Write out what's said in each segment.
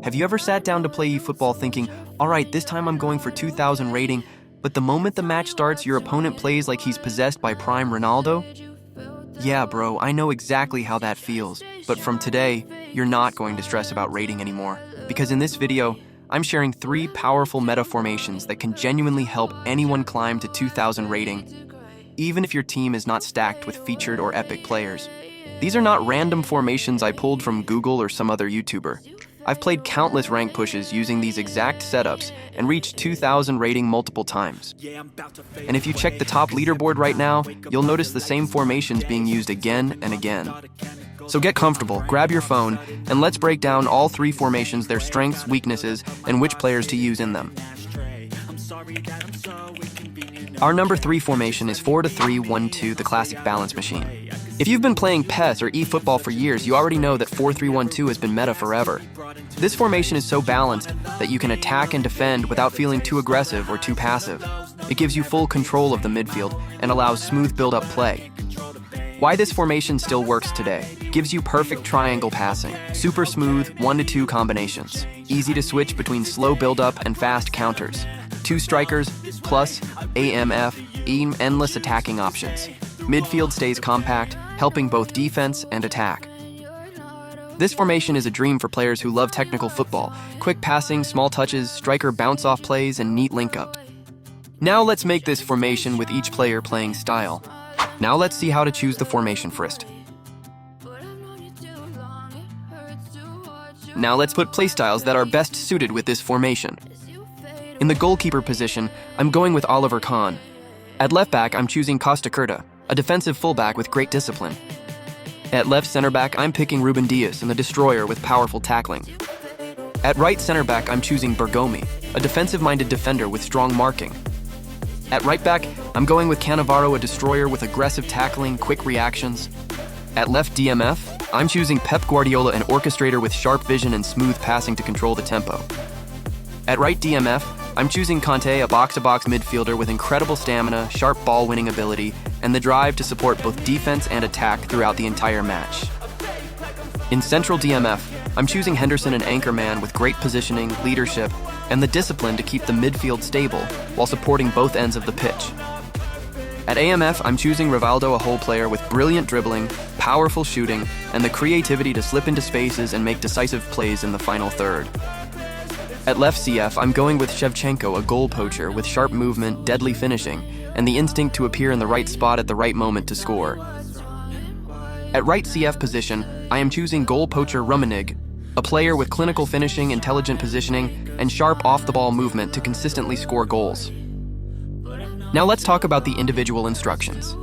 Have you ever sat down to play eFootball thinking, all right, this time I'm going for 2,000 rating, but the moment the match starts, your opponent plays like he's possessed by prime Ronaldo? Yeah, bro, I know exactly how that feels, but from today, you're not going to stress about rating anymore. Because in this video, I'm sharing 3 powerful meta formations that can genuinely help anyone climb to 2,000 rating, even if your team is not stacked with featured or epic players. These are not random formations I pulled from Google or some other YouTuber. I've played countless rank pushes using these exact setups and reached 2,000 rating multiple times. And if you check the top leaderboard right now, you'll notice the same formations being used again and again. So get comfortable, grab your phone, and let's break down all 3 formations, their strengths, weaknesses, and which players to use in them. Our number 3 formation is 4-3-1-2, the classic balance machine. If you've been playing PES or eFootball for years, you already know that 4-3-1-2 has been meta forever. This formation is so balanced that you can attack and defend without feeling too aggressive or too passive. It gives you full control of the midfield and allows smooth build-up play. Why this formation still works today: gives you perfect triangle passing, super smooth 1-2 combinations, easy to switch between slow build-up and fast counters, 2 strikers, plus AMF, endless attacking options. Midfield stays compact, helping both defense and attack. This formation is a dream for players who love technical football, quick passing, small touches, striker bounce-off plays, and neat link-up. Now let's make this formation with each player playing style. Now let's see how to choose the formation first. Now let's put playstyles that are best suited with this formation. In the goalkeeper position, I'm going with Oliver Kahn. At left back, I'm choosing Costa Curta, a defensive fullback with great discipline. At left center back, I'm picking Ruben Dias, and the destroyer with powerful tackling. At right center back, I'm choosing Bergomi, a defensive-minded defender with strong marking. At right back, I'm going with Cannavaro, a destroyer with aggressive tackling, quick reactions. At left DMF, I'm choosing Pep Guardiola, an orchestrator with sharp vision and smooth passing to control the tempo. At right DMF, I'm choosing Conte, a box-to-box midfielder with incredible stamina, sharp ball-winning ability, and the drive to support both defense and attack throughout the entire match. In central DMF, I'm choosing Henderson, an anchorman with great positioning, leadership, and the discipline to keep the midfield stable while supporting both ends of the pitch. At AMF, I'm choosing Rivaldo, a hole player with brilliant dribbling, powerful shooting, and the creativity to slip into spaces and make decisive plays in the final third. At left CF, I'm going with Shevchenko, a goal poacher with sharp movement, deadly finishing, and the instinct to appear in the right spot at the right moment to score. At right CF position, I am choosing goal poacher Rummenigge, a player with clinical finishing, intelligent positioning, and sharp off-the-ball movement to consistently score goals. Now let's talk about the individual instructions.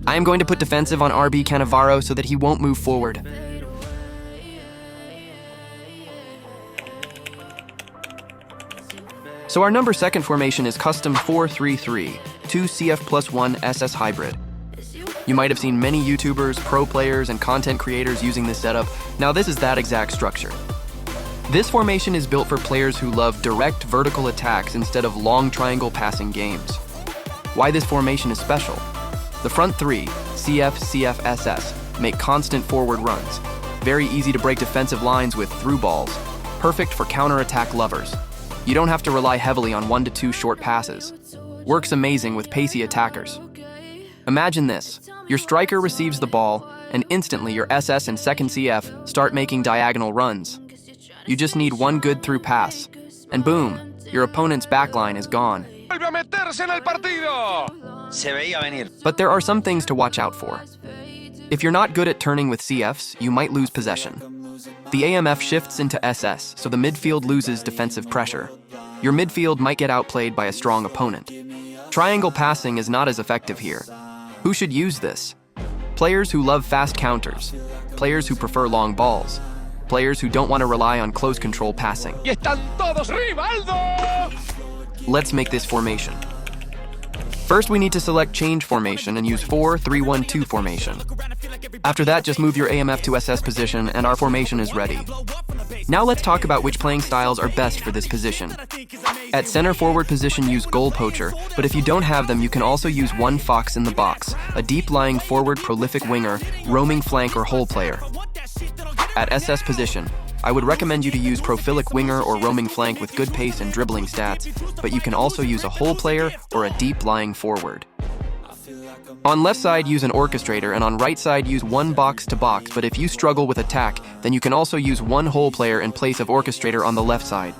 I am going to put defensive on RB Cannavaro so that he won't move forward. So our number 2 formation is custom 4-3-3, 2 CF plus 1 SS hybrid. You might have seen many YouTubers, pro players, and content creators using this setup. Now this is that exact structure. This formation is built for players who love direct vertical attacks instead of long triangle passing games. Why this formation is special: the front 3, CF, CF, SS, make constant forward runs. Very easy to break defensive lines with through balls. Perfect for counter-attack lovers. You don't have to rely heavily on 1-2 short passes. Works amazing with pacey attackers. Imagine this: your striker receives the ball, and instantly your SS and second CF start making diagonal runs. You just need one good through pass, and boom, your opponent's backline is gone. But there are some things to watch out for. If you're not good at turning with CFs, you might lose possession. The AMF shifts into SS, so the midfield loses defensive pressure. Your midfield might get outplayed by a strong opponent. Triangle passing is not as effective here. Who should use this? Players who love fast counters, players who prefer long balls, players who don't want to rely on close control passing. Let's make this formation. First, we need to select change formation and use 4-3-1-2 formation. After that, just move your AMF to SS position and our formation is ready. Now let's talk about which playing styles are best for this position. At center forward position, use goal poacher, but if you don't have them, you can also use one fox in the box, a deep-lying forward prolific winger, roaming flank or hole player. At SS position, I would recommend you to use profilic winger or roaming flank with good pace and dribbling stats, but you can also use a hole player or a deep lying forward. On left side, use an orchestrator, and on right side, use one box-to-box, but if you struggle with attack, then you can also use one hole player in place of orchestrator on the left side.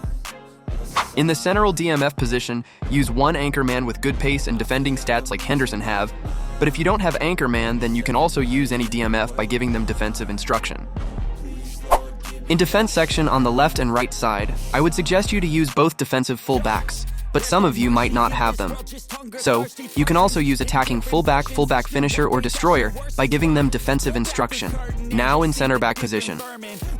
In the central DMF position, use one anchor man with good pace and defending stats like Henderson have, but if you don't have anchor man, then you can also use any DMF by giving them defensive instruction. In defense section on the left and right side, I would suggest you to use both defensive fullbacks, but some of you might not have them. So, you can also use attacking fullback, fullback finisher, or destroyer by giving them defensive instruction. Now in center back position.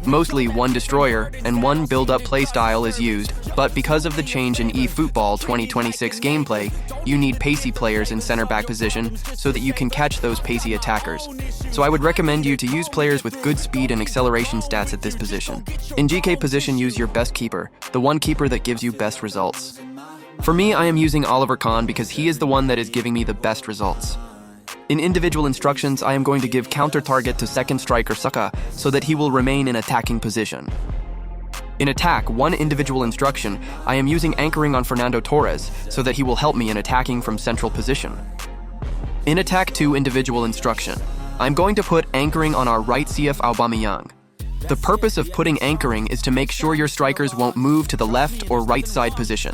Mostly one destroyer and one build-up playstyle is used, but because of the change in eFootball 2026 gameplay, you need pacey players in center back position so that you can catch those pacey attackers. So I would recommend you to use players with good speed and acceleration stats at this position. In GK position, use your best keeper, the one keeper that gives you best results. For me, I am using Oliver Kahn because he is the one that is giving me the best results. In individual instructions, I am going to give counter target to second striker Saka so that he will remain in attacking position. In attack, one individual instruction, I am using anchoring on Fernando Torres so that he will help me in attacking from central position. In attack 2 individual instruction, I'm going to put anchoring on our right CF Aubameyang. The purpose of putting anchoring is to make sure your strikers won't move to the left or right side position.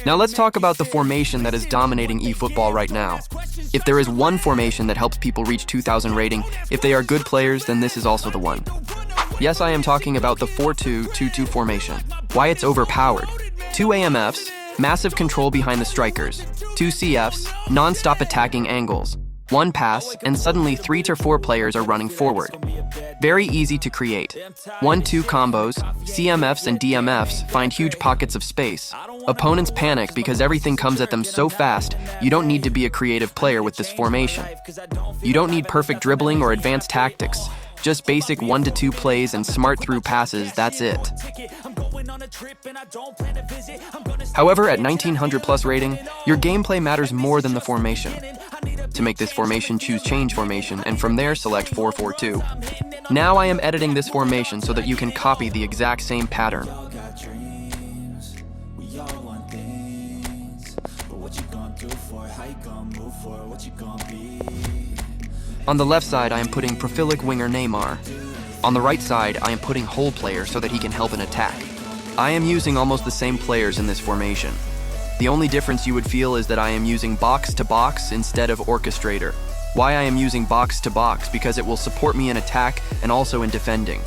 Now let's talk about the formation that is dominating eFootball right now. If there is one formation that helps people reach 2,000 rating, if they are good players, then this is also the one. Yes, I am talking about the 4-2-2-2 formation. Why it's overpowered. 2 AMFs, massive control behind the strikers. 2 CFs, non-stop attacking angles. 1 pass, and suddenly 3 to 4 players are running forward. Very easy to create. 1-2 combos, CMFs and DMFs find huge pockets of space. Opponents panic because everything comes at them so fast, you don't need to be a creative player with this formation. You don't need perfect dribbling or advanced tactics. Just basic 1-2 plays and smart through passes, that's it. However, at 1900 plus rating, your gameplay matters more than the formation. To make this formation, choose change formation, and from there select 4-4-2. Now I am editing this formation so that you can copy the exact same pattern. On the left side, I am putting profilic winger Neymar. On the right side, I am putting hole player so that he can help in attack. I am using almost the same players in this formation. The only difference you would feel is that I am using box-to-box instead of orchestrator. Why I am using box-to-box? Because it will support me in attack and also in defending.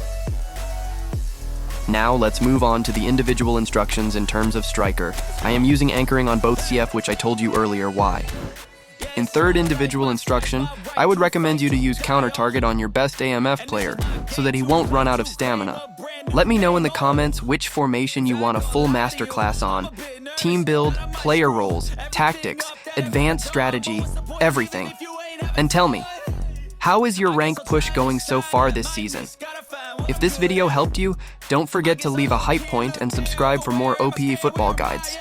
Now let's move on to the individual instructions in terms of striker. I am using anchoring on both CF, which I told you earlier why. In third individual instruction, I would recommend you to use counter target on your best AMF player so that he won't run out of stamina. Let me know in the comments which formation you want a full masterclass on. Team build, player roles, tactics, advanced strategy, everything. And tell me, how is your rank push going so far this season? If this video helped you, don't forget to leave a hype point and subscribe for more OPE football guides.